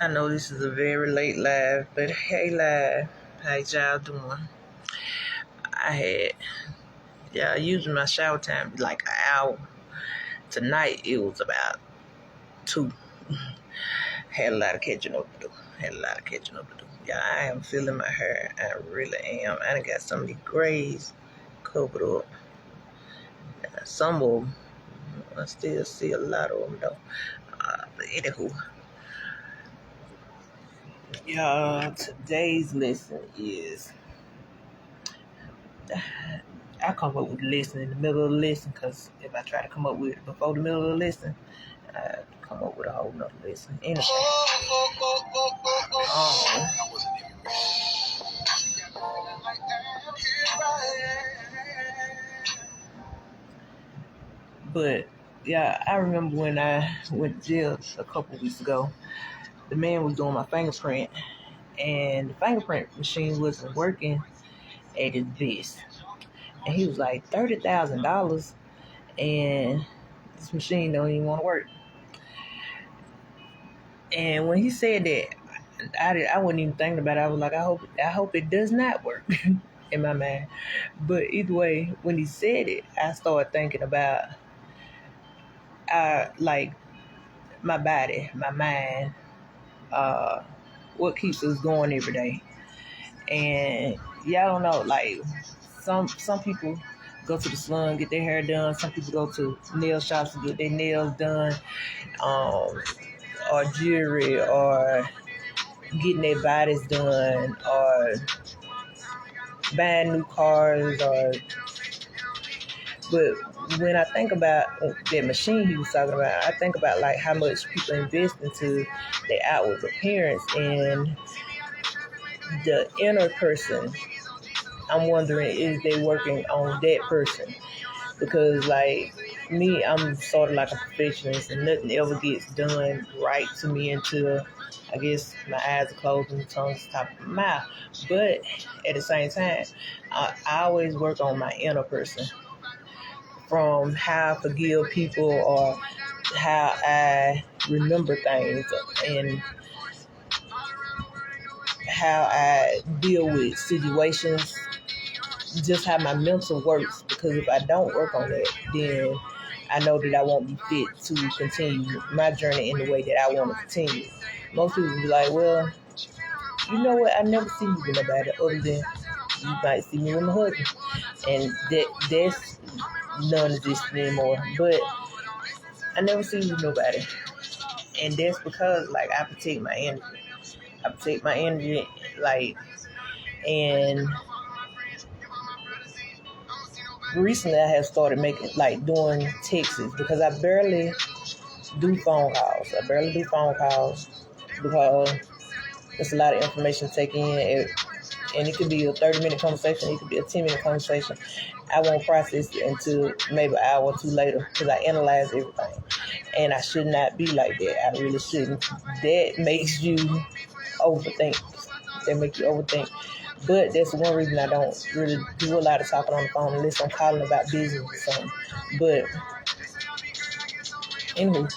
I know this is a very late live, but hey live, how y'all doing? I had using my shower time like an hour. Tonight it was about 2. Had a lot of catching up to do. Yeah, I am feeling my hair. I really am. I done got some of these grays covered up. Some of them, I still see a lot of them though. But anywho, today's lesson is I come up with the lesson in the middle of the lesson, because if I try to come up with it before the middle of the lesson, I come up with a whole nother lesson. Anyway, but yeah, I remember when I went to jail a couple weeks ago, the man was doing my fingerprint, and the fingerprint machine wasn't working at its best. And he was like, $30,000, and this machine don't even want to work. And when he said that, I wasn't even thinking about it. I was like, I hope it does not work in my mind. But either way, when he said it, I started thinking about like my body, my mind, what keeps us going every day. And y'all don't know, like some people go to the salon, get their hair done. Some people go to nail shops to get their nails done, or jewelry, or getting their bodies done, or buying new cars. But when I think about that machine he was talking about, I think about like how much people invest into their outward appearance and the inner person. I'm wondering, is they working on that person? Because like me, I'm sort of like a perfectionist, and nothing ever gets done right to me until I guess my eyes are closed and the tongue's top of my mouth. But at the same time, I always work on my inner person, from how I forgive people or how I remember things and how I deal with situations, just how my mental works. Because if I don't work on that, then I know that I won't be fit to continue my journey in the way that I want to continue. Most people be like, well, you know what, I never see you with nobody other than you might see me with my husband. And that's non-existent anymore. But I never see you with nobody. And that's because like I protect my energy. Like, and recently I have started doing texts, because I barely do phone calls. Because there's a lot of information to take in, and it could be a 30-minute conversation, it could be a 10-minute conversation. I won't process it until maybe an hour or two later, because I analyze everything. And I should not be like that. I really shouldn't. That makes you overthink. But that's one reason I don't really do a lot of talking on the phone unless I'm calling about business or something. But anyway,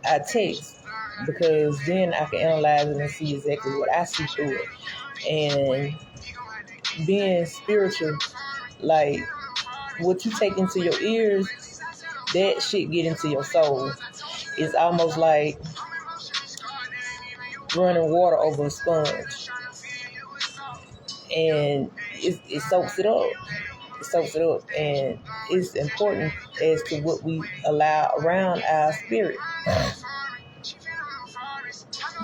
I text, because then I can analyze it and see exactly what I see through it. And being spiritual, like what you take into your ears, that shit get into your soul. It's almost like running water over a sponge, and it soaks it up. And it's important as to what we allow around our spirit.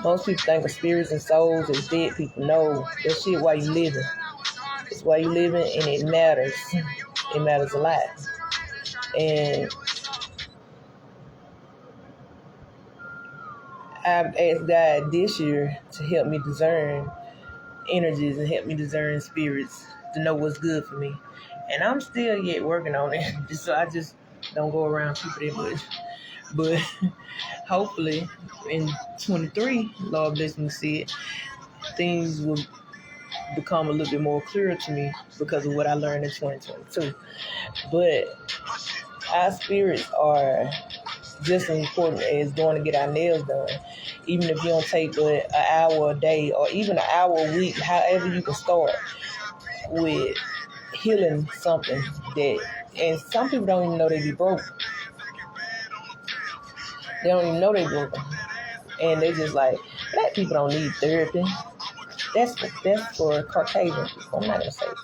Most people think of spirits and souls as dead people. No, that shit why you living. It's why you living, and it matters. It matters a lot. And I've asked God this year to help me discern energies and help me discern spirits, to know what's good for me. And I'm still yet working on it, so I just don't go around people that much. But hopefully in 23, Lord bless me to see it, things will become a little bit more clear to me because of what I learned in 2022. But our spirits are just as important as going to get our nails done. Even if you don't take but an hour a day or even an hour a week, however you can start with healing something that, and some people don't even know they be broke. They don't even know they broke. And they just like, black people don't need therapy. That's for Caucasian people. I'm not gonna say it.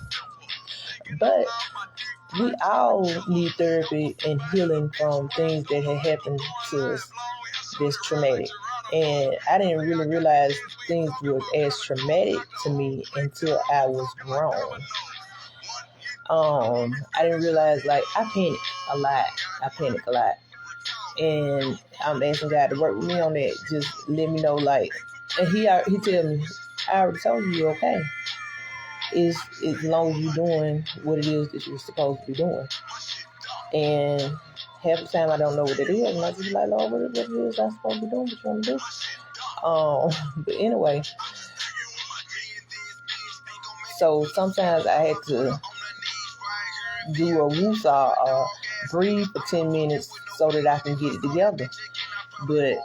But we all need therapy and healing from things that had happened to us that's traumatic. And I didn't really realize things were as traumatic to me until I was grown. I didn't realize, like, I panic a lot. And I'm asking God to work with me on that. Just let me know, like, and he tell me, I already told you you're okay. It's as long as you're doing what it is that you're supposed to be doing. And half the time I don't know what it is, and I just be like, Lord, what it is I'm supposed to be doing, what you want to do. But anyway, so sometimes I had to do a woosah or breathe for 10 minutes so that I can get it together. But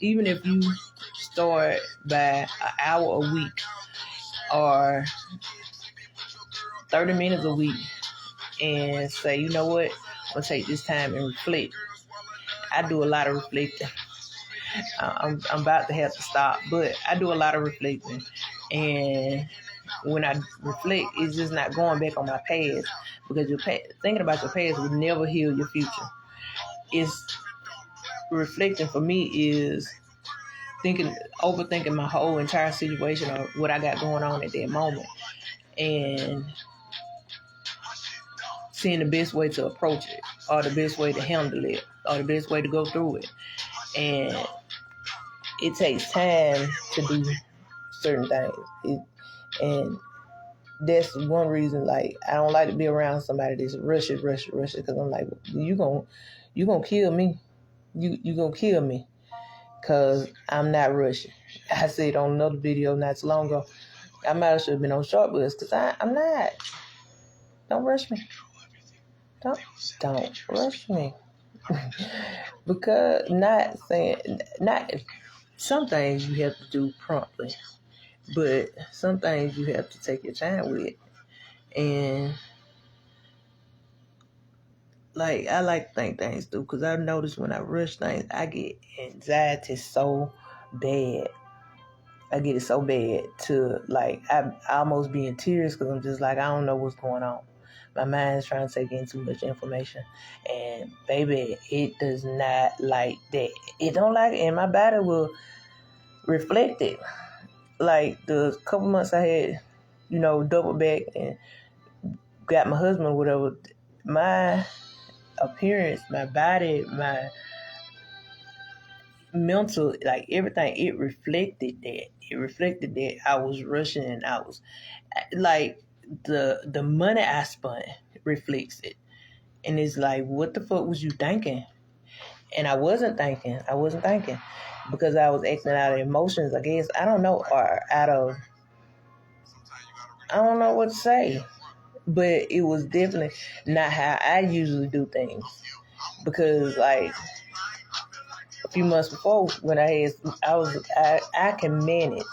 even if you start by an hour a week or 30 minutes a week and say, you know what, I'm going to take this time and reflect. I do a lot of reflecting. I'm about to have to stop, but I do a lot of reflecting. And when I reflect, it's just not going back on my past, because thinking about your past will never heal your future. It's reflecting for me is overthinking my whole entire situation or what I got going on at that moment, and seeing the best way to approach it, or the best way to handle it, or the best way to go through it. And it takes time to do certain things. And that's one reason, like, I don't like to be around somebody that's rushing, because I'm like, you gonna kill me. You gonna kill me, because I'm not rushing. I said on another video not too long ago, I might have should have been on short bus, because I'm not. Don't rush me. Don't rush me. Because not some things you have to do promptly, but some things you have to take your time with. And like, I like to think things through, because I notice when I rush things, I get anxiety so bad. I get it so bad to, like, I almost be in tears, because I'm just like, I don't know what's going on. My mind's trying to take in too much information. And baby, it does not like that. It don't like it, and my body will reflect it. Like the couple months I had, double back and got my husband or whatever, my appearance, my body, my mental, like everything, it reflected that. It reflected that I was rushing, and I was like, the money I spent reflects it. And it's like, what the fuck was you thinking? And I wasn't thinking because I was acting out of emotions, I guess. I don't know, or I don't know what to say. But it was definitely not how I usually do things. Because, like, a few months before, when I can manage.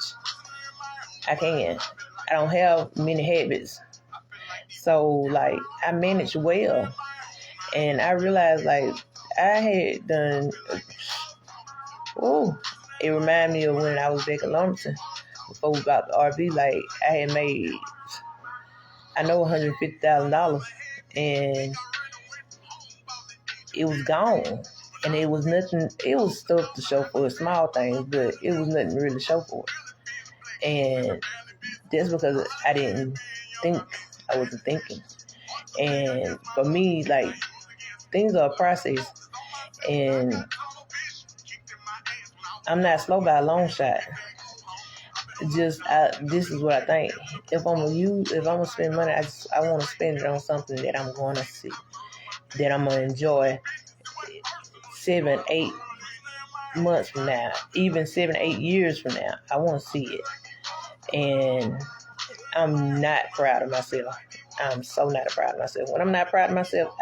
I can. I don't have many habits. So, like, I manage well. And I realized, like, I had done, it reminded me of when I was back in Lumberton, before we bought the RV. Like, I had made, I know, $150,000, and it was gone. And it was nothing, it was stuff to show for it, small things, but it was nothing really to show for it. And that's because I didn't think, I wasn't thinking. And for me, like, things are a process, and I'm not slow by a long shot. This is what I think. If I'm gonna spend money, I want to spend it on something that I'm going to see, that I'm gonna enjoy 7, 8 months from now, even 7, 8 years from now. I want to see it, and I'm not proud of myself. I'm so not proud of myself. When I'm not proud of myself,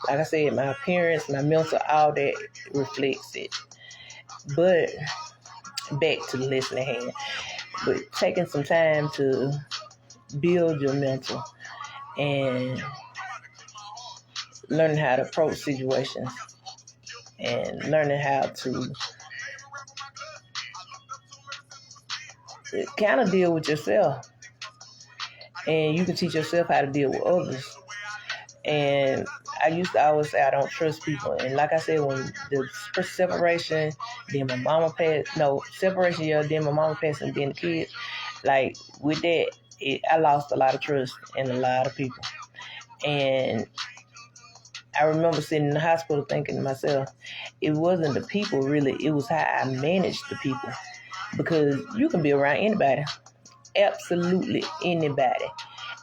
Like I said, my appearance, my mental, all that reflects it. But back to the lesson at hand. But taking some time to build your mental and learning how to approach situations and learning how to kind of deal with yourself. And you can teach yourself how to deal with others. And I used to always say I don't trust people. And like I said, when the separation, then my mama passed, no, separation, yeah, then my mama passed and then the kids, like with that, I lost a lot of trust in a lot of people. And I remember sitting in the hospital thinking to myself, it wasn't the people really, it was how I managed the people. Because you can be around anybody, absolutely anybody,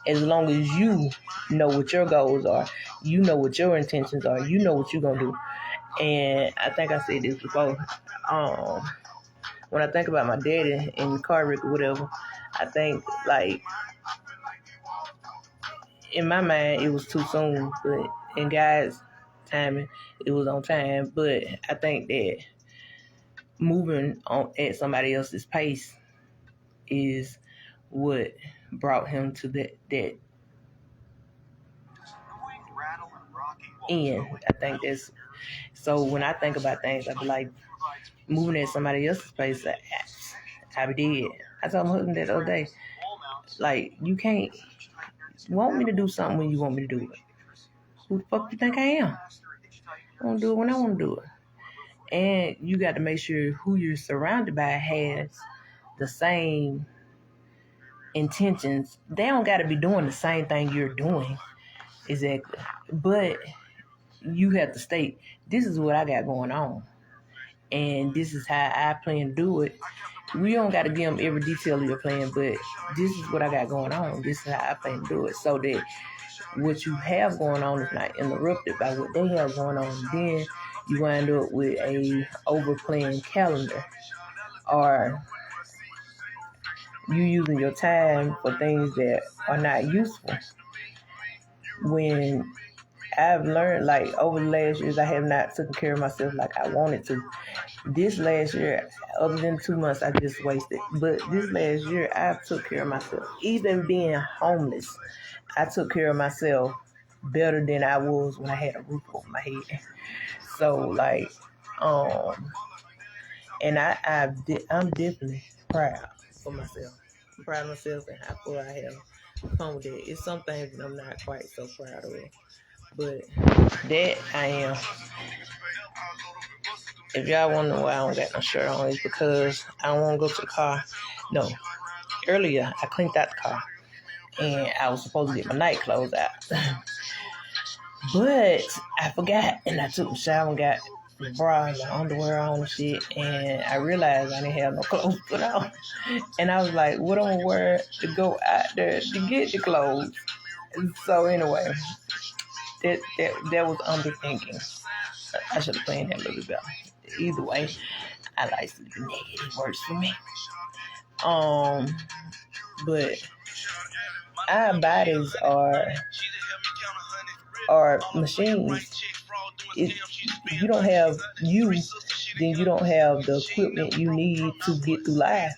as long as you know what your goals are, you know what your intentions are, you know what you're going to do. And I think I said this before, when I think about my daddy in the car wreck or whatever, I think, like, in my mind, it was too soon, but in God's timing, it was on time. But I think that moving on at somebody else's pace is what brought him to that end. I think that's, so when I think about things, I be like, moving at somebody else's pace, I be dead. I told my husband that the other day, like, you can't want me to do something when you want me to do it. Who the fuck you think I am? I want to do it when I want to do it. And you got to make sure who you're surrounded by has the same intentions. They don't got to be doing the same thing you're doing. Exactly. But you have to state, this is what I got going on. And this is how I plan to do it. We don't got to give them every detail of your plan, but this is what I got going on. This is how I plan to do it. So that what you have going on is not interrupted by what they have going on. Then you wind up with a overplanned calendar, or you using your time for things that are not useful. When I've learned, like, over the last years, I have not taken care of myself like I wanted to. This last year, other than 2 months, I just wasted. But this last year, I took care of myself. Even being homeless, I took care of myself better than I was when I had a roof over my head. So, like, and I'm definitely proud for myself. I'm proud of myself and how far I have come with it. It's some things that I'm not quite so proud of, but that I am. If y'all wonder why I don't got no shirt on, it's because I don't want to go to the car. No, earlier I cleaned out the car and I was supposed to get my night clothes out. But I forgot, and I took a shower and got the bra and the underwear on and shit, and I realized I didn't have no clothes to put on. And I was like, what am I gonna wear to go out there to get the clothes? And so anyway, that was underthinking. I should have planned that a little bit better. Either way, I like sleeping naked. It works for me. But our bodies are machines. If you don't have you, then you don't have the equipment you need to get through life.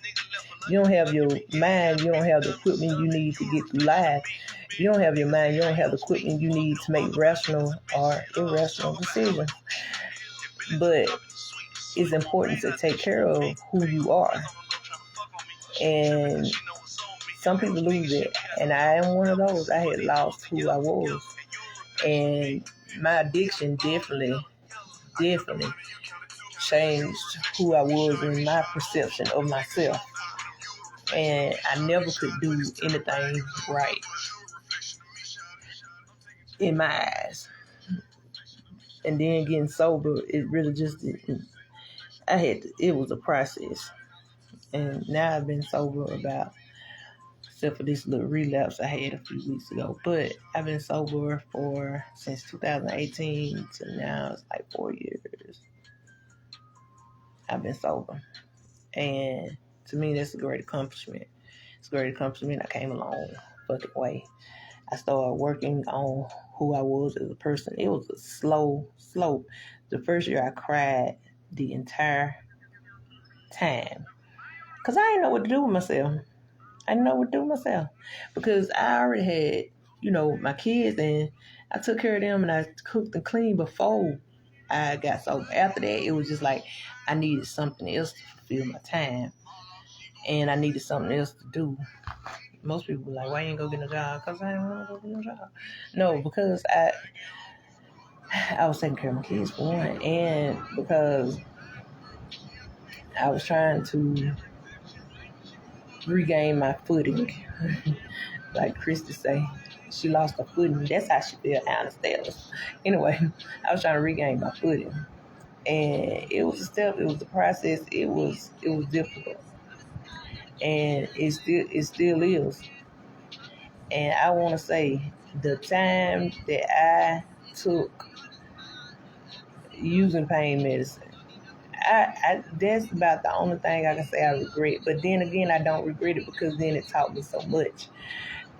You don't have your mind, you don't have the equipment you need to get through life. You don't have your mind, you don't have the equipment you need to make rational or irrational decisions. But it's important to take care of who you are. And some people lose it. And I am one of those. I had lost who I was. And my addiction definitely changed who I was and my perception of myself. And I never could do anything right in my eyes. And then getting sober, it really just didn't. It was a process. And now I've been sober except for this little relapse I had a few weeks ago. But I've been sober since 2018 to now. It's like 4 years. I've been sober. And to me, that's a great accomplishment. It's a great accomplishment. I came a long fucking way. I started working on who I was as a person. It was a slow slope. The first year I cried the entire time because I didn't know what to do with myself. I didn't know what to do with myself because I already had, my kids, and I took care of them and I cooked and cleaned before I got sober. After that, it was just like I needed something else to fulfill my time, and I needed something else to do. Most people were like, "Why you ain't go get a job?" Because I didn't want to go get no job. No, because I was taking care of my kids for one, and because I was trying to regain my footing, like Christy say. She lost her footing. That's how she feel out of stairs. Anyway, I was trying to regain my footing, and it was a step. It was a process. It was difficult, and it still is. And I want to say the time that I took using pain medicine, I that's about the only thing I can say I regret. But then again, I don't regret it because then it taught me so much.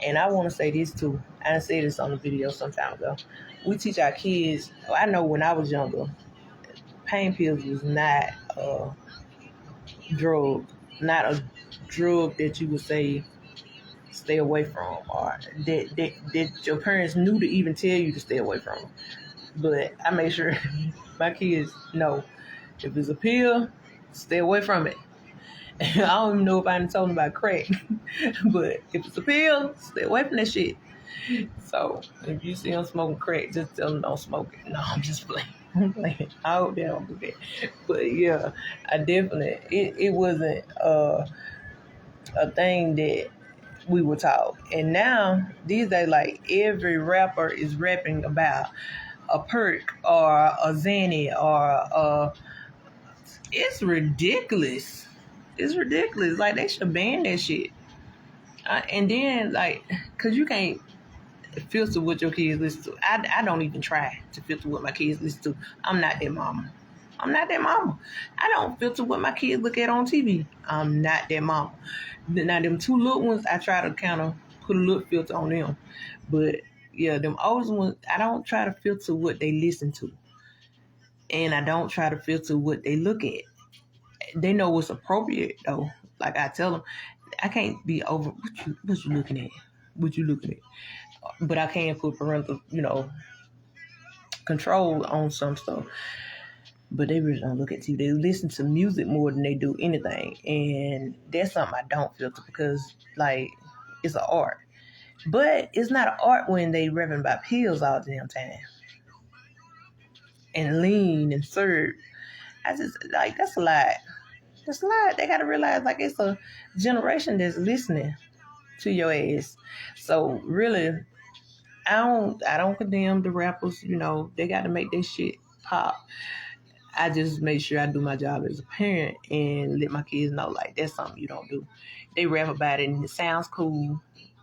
And I want to say this too. I said this on the video some time ago. We teach our kids. I know when I was younger, pain pills was not a drug, not a drug that you would say stay away from, or that your parents knew to even tell you to stay away from. But I make sure my kids know if it's a pill, stay away from it. I don't even know if I done told them about crack, but if it's a pill, stay away from that shit. So if you see them smoking crack, just tell them don't smoke it. No, I'm just playing. I'm playing. I hope they don't do that. But yeah, I definitely it wasn't a thing that we were taught. And now these days, like every rapper is rapping about a perk or a Xanny or it's ridiculous. It's ridiculous. Like they should ban that shit. And then like, cause you can't filter what your kids listen to. I don't even try to filter what my kids listen to. I'm not their mama. I'm not their mama. I don't filter what my kids look at on TV. I'm not their mama. Now them two little ones, I try to kind of put a little filter on them. But yeah, them older ones, I don't try to filter what they listen to. And I don't try to filter what they look at. They know what's appropriate though. Like I tell them, I can't be over what you looking at. What you looking at. But I can put parental, control on some stuff. But they really don't look at TV. They listen to music more than they do anything. And that's something I don't filter because, like, it's an art. But it's not an art when they rapping about pills all the damn time. And lean and serve. I just, like, that's a lot. That's a lot. They got to realize, like, it's a generation that's listening to your ass. So, really, I don't condemn the rappers, they got to make their shit pop. I just make sure I do my job as a parent and let my kids know, like, that's something you don't do. They rap about it and it sounds cool,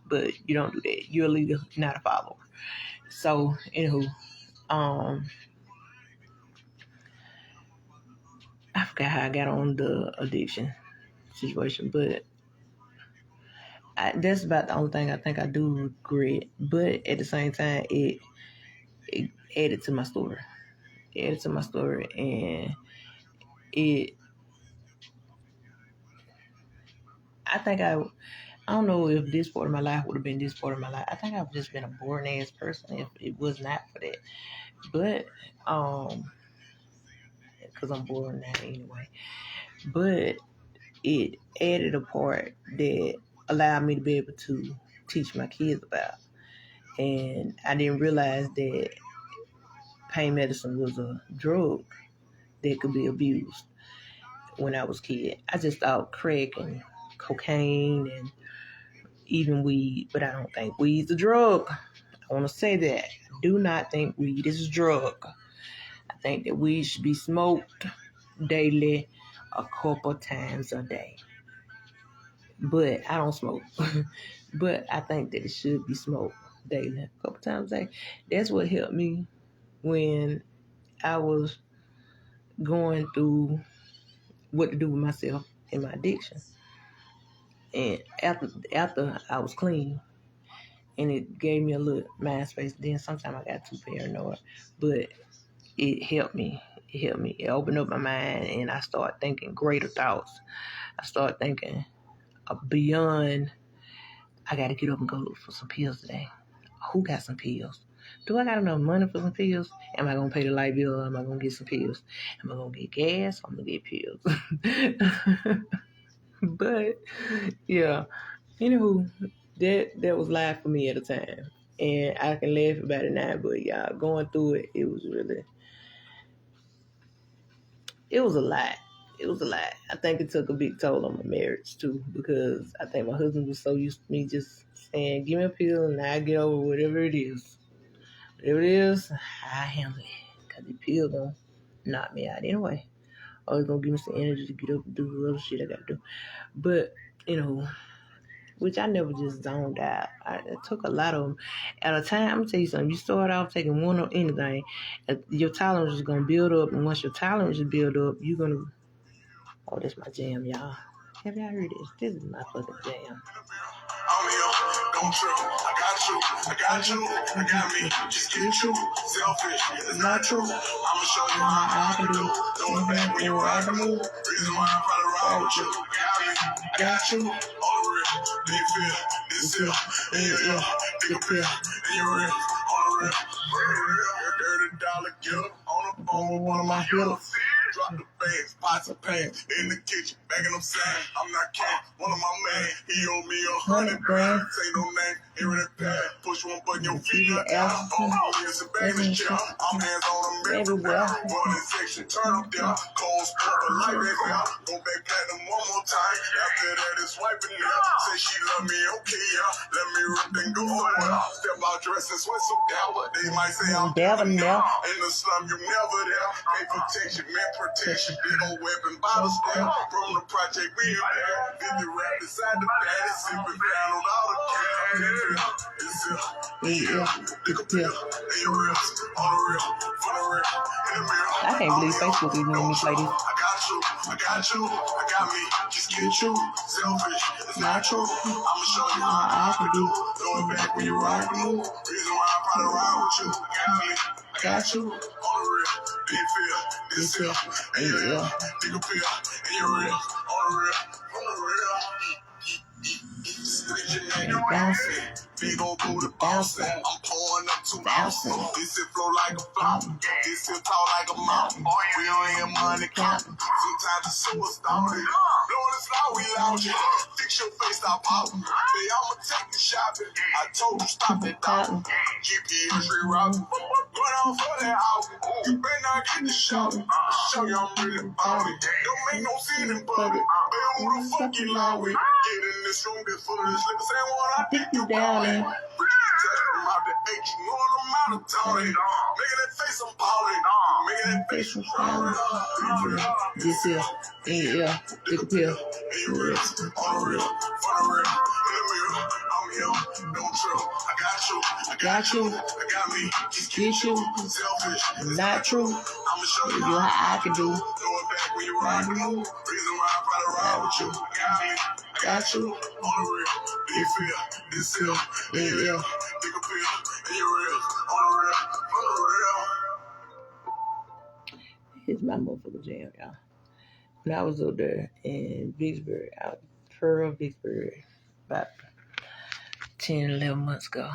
but you don't do that. You're a leader, not a follower. So, anywho, I forgot how I got on the addiction situation, but that's about the only thing I think I do regret. But at the same time, it added to my story. It added to my story, and I think I don't know if this part of my life would have been this part of my life. I think I've just been a boring ass person if it was not for that. But because I'm boring now anyway. But it added a part that allowed me to be able to teach my kids about. And I didn't realize that pain medicine was a drug that could be abused when I was a kid. I just thought crack and cocaine and even weed, but I don't think weed's a drug. I want to say that. I do not think weed is a drug. I think that weed should be smoked daily, a couple times a day. But I don't smoke. But I think that it should be smoked daily, a couple times a day. That's what helped me when I was going through what to do with myself and my addiction. And after I was clean and it gave me a little mind space. Then sometimes I got too paranoid, but it helped me. It opened up my mind, and I started thinking greater thoughts. I started thinking beyond, I got to get up and go look for some pills today. Who got some pills? Do I got enough money for some pills? Am I going to pay the light bill, or am I going to get some pills? Am I going to get gas, or am I going to get pills? But, yeah. Anywho, that was life for me at the time. And I can laugh about it now, but y'all, going through it, it was a lot. It was a lot. I think it took a big toll on my marriage too, because I think my husband was so used to me just saying, give me a pill and I get over whatever it is. Whatever it is, I handle it. Because the pill gonna knock me out anyway. Or it's gonna give me some energy to get up and do the little shit I gotta do. But, which I never just zoned out. It took a lot of them. At a time, I'm going to tell you something. You start off taking one or anything, your tolerance is going to build up. And once your tolerance is built up, you're going to... Oh, this is my jam, y'all. Have y'all heard this? This is my fucking jam. I'm here, don't trip. I got you, I got me. Just get you. Selfish, it's not true. I'ma show you how I can do. Don't back when you ride the move. Reason why I probably ride with you. I got you. On the real, big feel, this here, in your ear, big appeal, in your real, on the real. $30 gift on the phone with one of my hitters. Drop the bags, pots of pans in the kitchen, bagging them sand. I'm not cat, one of my man. He owe me $100 grand. Say no name, here in the pad. Push one button, your feet are down. Oh, it's a baby chill. I'm hands on them everywhere. Running section, turn up there. Cold spur, light red bell. Go back platinum one more time. After that, it's wiping left. Say she love me, okay, yeah. Let me rip and go somewhere. Step out dressed and sweat so down, but they might say I'm devil now. In the slum, you never there. Pay protection, man. Protection, big old weapon, bottle stem. From the project, we in there. 50 rap inside the bag, sipping down on all the cans. It's here, dick a pill, in your ribs, on the real, for the real, in the mirror. I can't believe Facebook even let me play this. I got you, I got me. Just get you, selfish, it's not true. I'ma show you how I can do. Throw it back when you ride the move. Reason why I probably ride with you. I got you, on the real, big feel, this here, in your ear, big appeal, in your real, on the real, on the real. You bouncing, big ol' booty bouncing. I'm pulling up 2,000. This shit flow like a fountain. This shit tall like a mountain. We on here money counting. Sometimes it's so astounding. Blowing this loud, we lounging. Fix your face, stop pouting. Hey, I'ma take the shopping. I told you stop that doubting. GPS rerouting. Going on for that out. You better not get the shot. Show you I'm really about it. Don't make no scene in public. Baby, who the fuck you lie with? Get in this room, get full of this liquor. Say what I think you down in. I'm out the H, you know I'm out of town. Making that face, I'm balling. Making that face, I'm balling. This here, in your ear, dick a pill. In your ribs, on the real, for the real. In the mirror, I'm here, don't trip. I got you, I got me. Just get you, selfish, not true. I'ma show you how I can do. Throw it back when you ride the move. Reason why I probably ride with you. I got you, on the real. Big feel, this here, in your ear, big appeal, in your real, on the real, on the real. Here's my motherfucker jam, y'all. When I was up there in Vicksburg, out Pearl, Vicksburg, about 10, 11 months ago,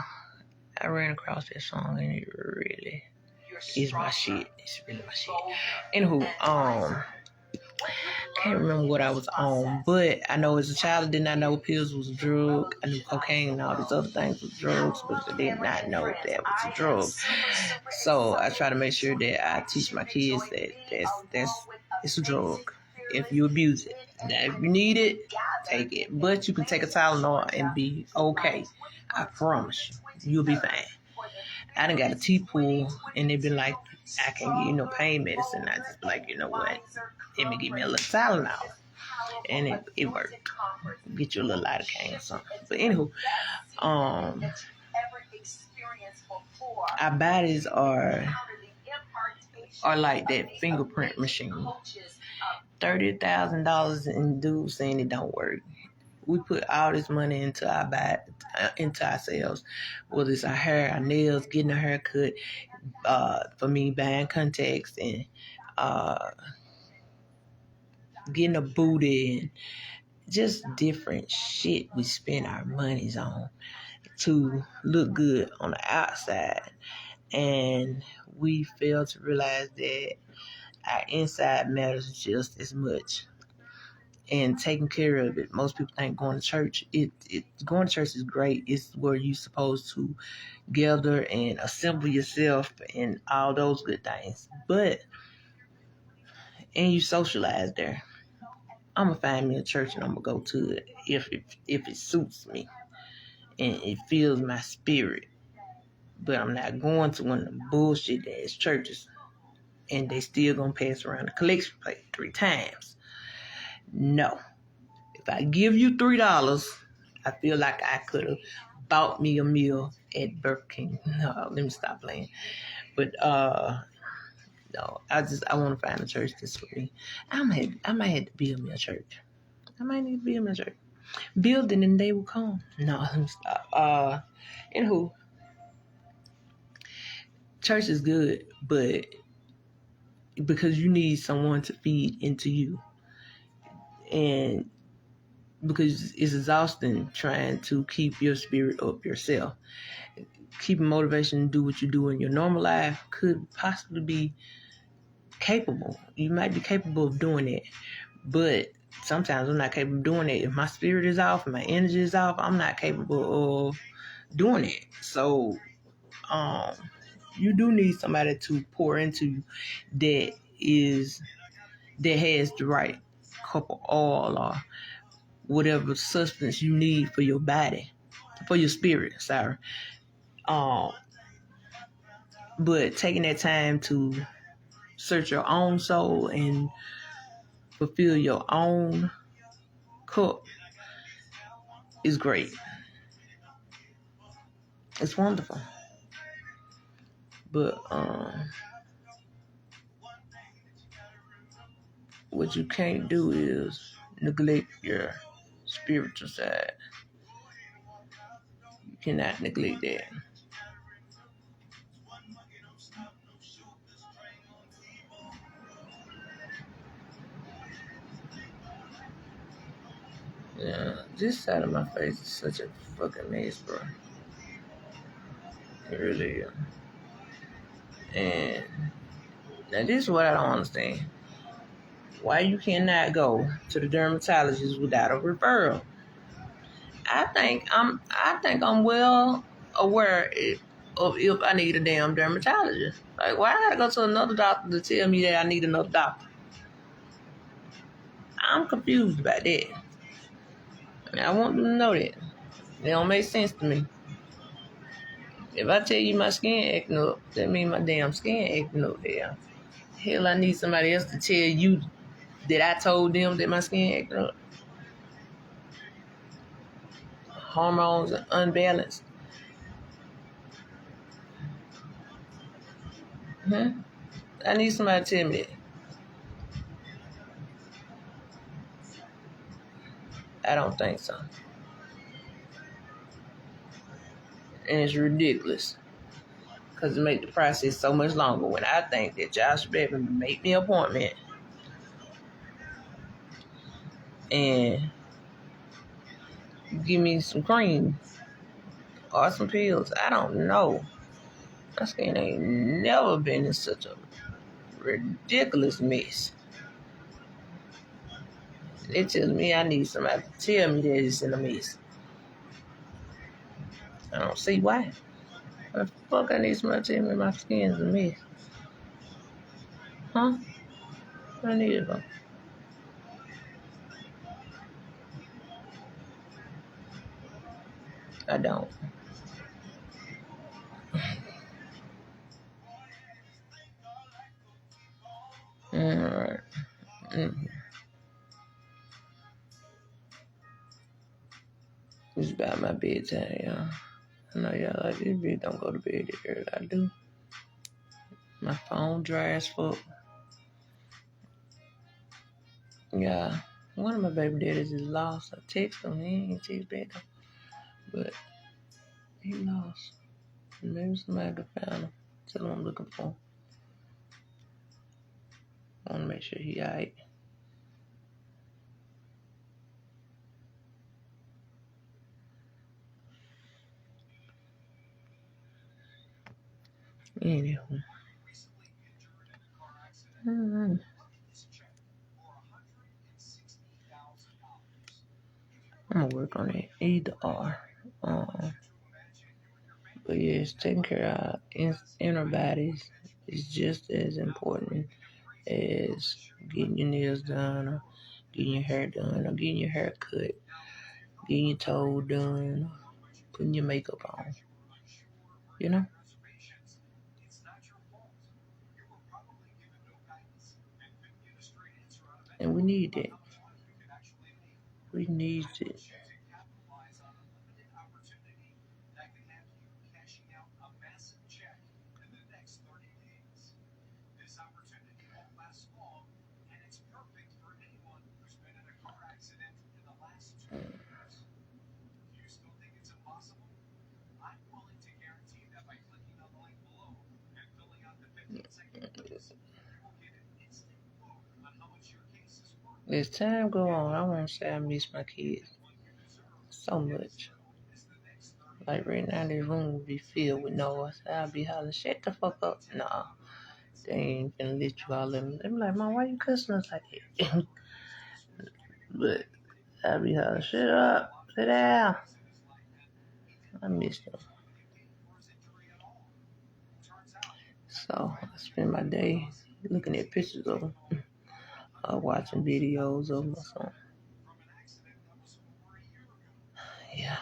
I ran across that song and it really is my shit. It's really my shit. Anywho, can't remember what I was on, but I know as a child I did not know pills was a drug. I knew cocaine and all these other things was drugs, but I did not know that was a drug. So I try to make sure that I teach my kids that it's a drug. If you abuse it, now if you need it, take it. But you can take a Tylenol and be okay. I promise you, you'll be fine. I done got a T-pool and they been like, I can't give you no pain medicine. I just be like, you know what? Let me give me a little Tylenol. And it worked. Get you a little lidocaine or something. But anywho, our bodies are like that fingerprint machine. $30,000 in dudes saying it don't work. We put all this money into into ourselves, whether it's our hair, our nails, getting a haircut. For me, buying contacts and getting a booty and just different shit we spend our monies on to look good on the outside. And we fail to realize that our inside matters just as much. And taking care of it. Most people think going to church. Going to church is great. It's where you're supposed to gather and assemble yourself and all those good things. And you socialize there. I'm gonna find me a church and I'm gonna go to it if it suits me and it fills my spirit. But I'm not going to one of them bullshit ass churches and they still gonna pass around the collection plate 3 times. No. If I give you $3, I feel like I could have bought me a meal at Burger King. No, let me stop playing. But no, I want to find a church that's for me. I might have to build me a church. I might need to build me a church. Build it and they will come. No, let me stop. Anywho, church is good, but because you need someone to feed into you. And because it's exhausting trying to keep your spirit up yourself. Keeping motivation to do what you do in your normal life could possibly be capable. You might be capable of doing it, but sometimes I'm not capable of doing it. If my spirit is off and my energy is off, I'm not capable of doing it. So, you do need somebody to pour into you that has the right cup of oil or whatever substance you need for your body, for your spirit, sorry. But taking that time to search your own soul and fulfill your own cup is great. It's wonderful. But what you can't do is neglect your spiritual side. You cannot neglect that. Yeah, this side of my face is such a fucking mess, bro. It really is. And now this is what I don't understand. Why you cannot go to the dermatologist without a referral? I think I'm well aware of if I need a damn dermatologist. Like, why I gotta go to another doctor to tell me that I need another doctor? I'm confused about that. And I want them to know that. It don't make sense to me. If I tell you my skin acting up, that means my damn skin acting up there. Hell, I need somebody else to tell you that I told them that my skin acting up. Hormones are unbalanced. I need somebody to tell me that. I don't think so. And it's ridiculous. Because it makes the process so much longer when I think that y'all should be able to make me an appointment and give me some cream or some pills. I don't know. My skin ain't never been in such a ridiculous mess. They tell me I need somebody to tell me that it's in a mess. I don't see why. What the fuck I need somebody to tell me my skin's a mess? Huh? I need it though. I don't. Alright. It's about my bedtime, y'all. I know y'all like this bitch don't go to bed that early. I do. My phone dry as fuck. Yeah. One of my baby daddies is lost. I text him. He ain't text back though. But he lost. Maybe somebody could find him. Tell him I'm looking for him. I want to make sure he alright. Anywho. Mm-hmm. I'm gonna work on it. Either or. But yes, taking care of our inner bodies is just as important as getting your nails done or getting your hair done or getting your hair cut, getting your toe done, putting your makeup on. You know? And we need that. We need it. As time go on, I won't say I miss my kids so much. Like right now, this room will be filled with noise. I'll be hollering, shut the fuck up. Nah, they ain't gonna let you all in. They be like, Mom, why you cussing us like that? But I'll be hollering, shut up, sit down. I miss them. So I spend my day looking at pictures of them, watching videos of my son. Yeah,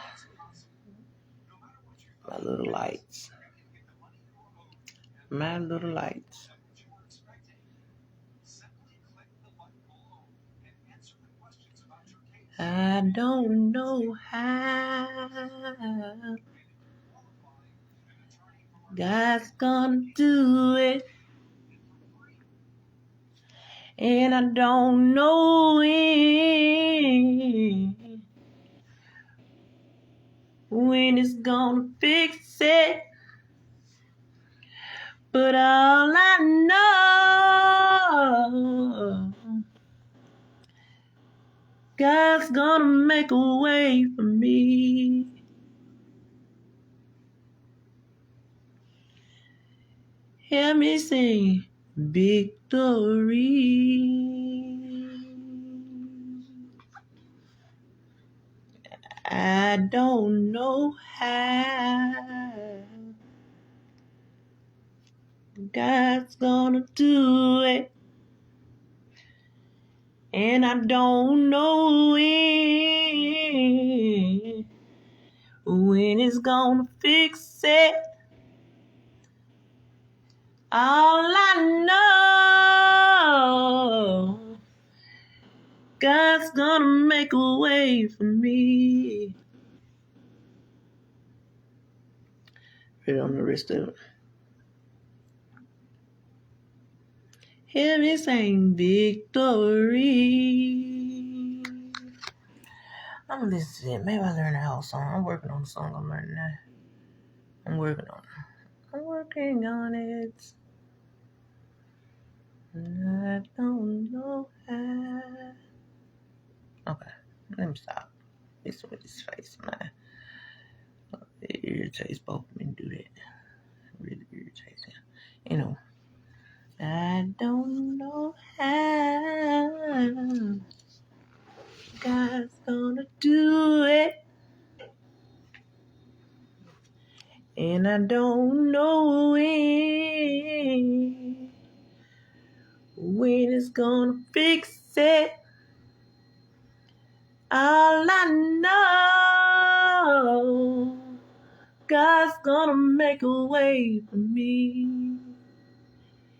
my little lights. My little lights. I don't know how God's gonna do it, and I don't know when it's gonna fix it, but all I know, God's gonna make a way for me. Hear me sing victory. I don't know how God's gonna do it, and I don't know when it's gonna fix it. All I know, God's gonna make a way for me. Read on the rest of it. Hear me sing victory. I'm gonna listen to it. Maybe I learn a whole song. I'm working on the song I'm learning now. I'm working on it. I'm working on it. I don't know how. Okay, let me stop. Listen with his face, man. It irritates both of me to do that. It really irritates him. You know, I don't know how God's gonna do it, and I don't know when it's gonna fix it. All I know, God's gonna make a way for me.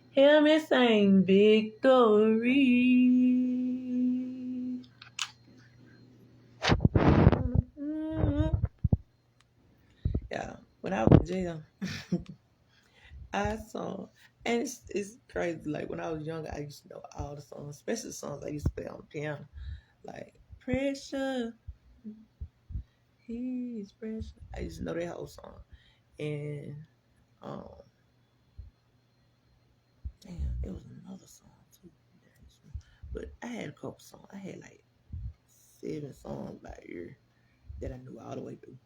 Hear me sing victory. Mm-hmm. Yeah, when I was in jail, I saw, and it's crazy. Like when I was younger, I used to know all the songs, especially the songs I used to play on the piano. Like pressure, he's pressure. I used to know that whole song. And um, damn, it was another song too. But I had a couple songs. I had like 7 songs by ear that I knew all the way through.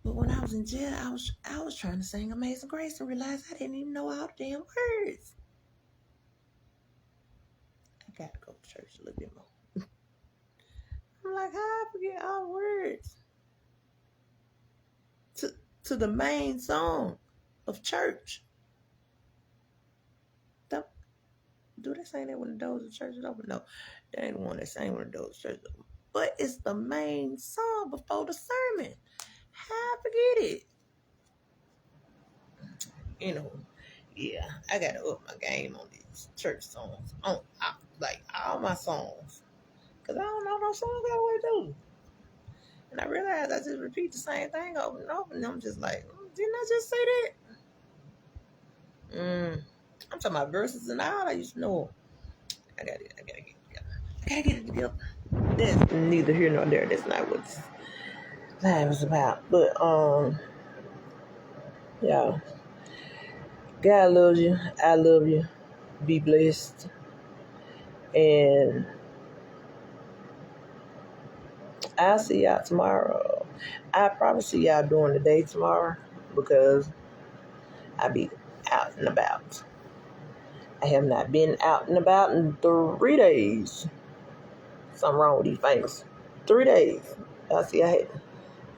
But when I was in jail, I was trying to sing Amazing Grace and realized I didn't even know all the damn words. I gotta go to church a little bit more. I'm like, how I forget all the words to the main song of church. Do they sing that when the doors of church is open? No, they ain't the one that sang when the doors of church is open. But it's the main song before the sermon. How I forget it? You know, yeah, I gotta up my game on these church songs. Like all my songs. Because I don't know those songs all the way through. And I realized I just repeat the same thing over and over. And I'm just like, didn't I just say that? I'm talking about verses and all. I used to know. I gotta get it together. That's neither here nor there. That's not what life was about. But yeah. God loves you. I love you. Be blessed. And I'll see y'all tomorrow. I probably see y'all during the day tomorrow because I'll be out and about. I have not been out and about in 3 days. Something wrong with these fingers. 3 days. I see I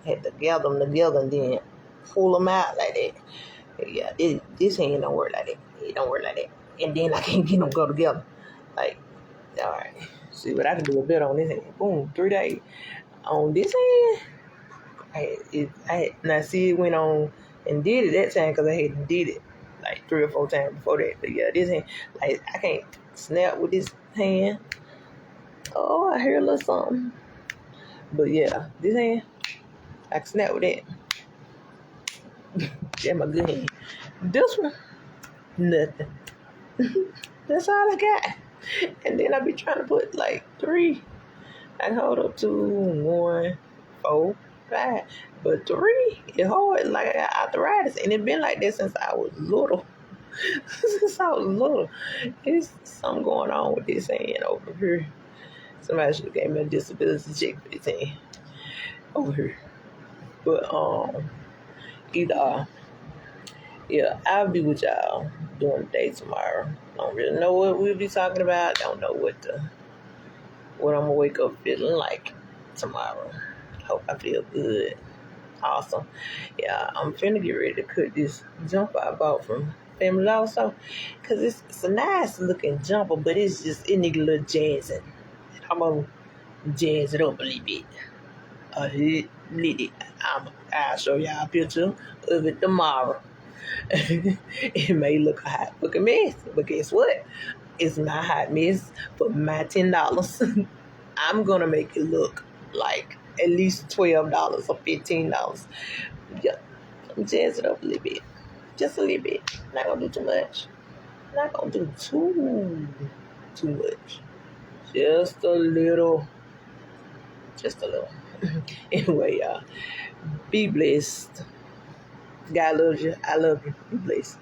had to gather them together and then pull them out like that. Yeah, this hand don't work like that. It don't work like that. And then I can't get them to go together. Like, all right. See what I can do a bit on this hand. Boom, 3 days. On this hand, now see it went on and did it that time because I hadn't did it like 3 or 4 times before that. But yeah, this hand, like I can't snap with this hand. Oh, I hear a little something. But yeah, this hand, I can snap with that. That's my good hand. This one, nothing. That's all I got. And then I be trying to put like 3. I can hold up 2, 1, 4, 5. But 3 is hard, like I got arthritis. And it been like that since I was little. It's something going on with this hand over here. Somebody should have gave me a disability check for this hand over here. But either yeah, I'll be with y'all during the day tomorrow. Don't really know what we'll be talking about. Don't know what I'm gonna wake up feeling like tomorrow. Hope I feel good. Awesome. Yeah, I'm finna get ready to cook this jumper I bought from Family also, because it's a nice looking jumper, but it need a little jazzing. I'm gonna jazz it up a little bit. I'll show y'all a picture of it tomorrow. It may look a hot looking mess, but guess what? It's not hot mess for my $10. I'm gonna make it look like at least $12 or $15. Yeah, jazz it up a little bit, just a little bit. Not gonna do too much. Not gonna do too much. Just a little. Anyway, y'all, be blessed. God loves you. I love you. Be blessed.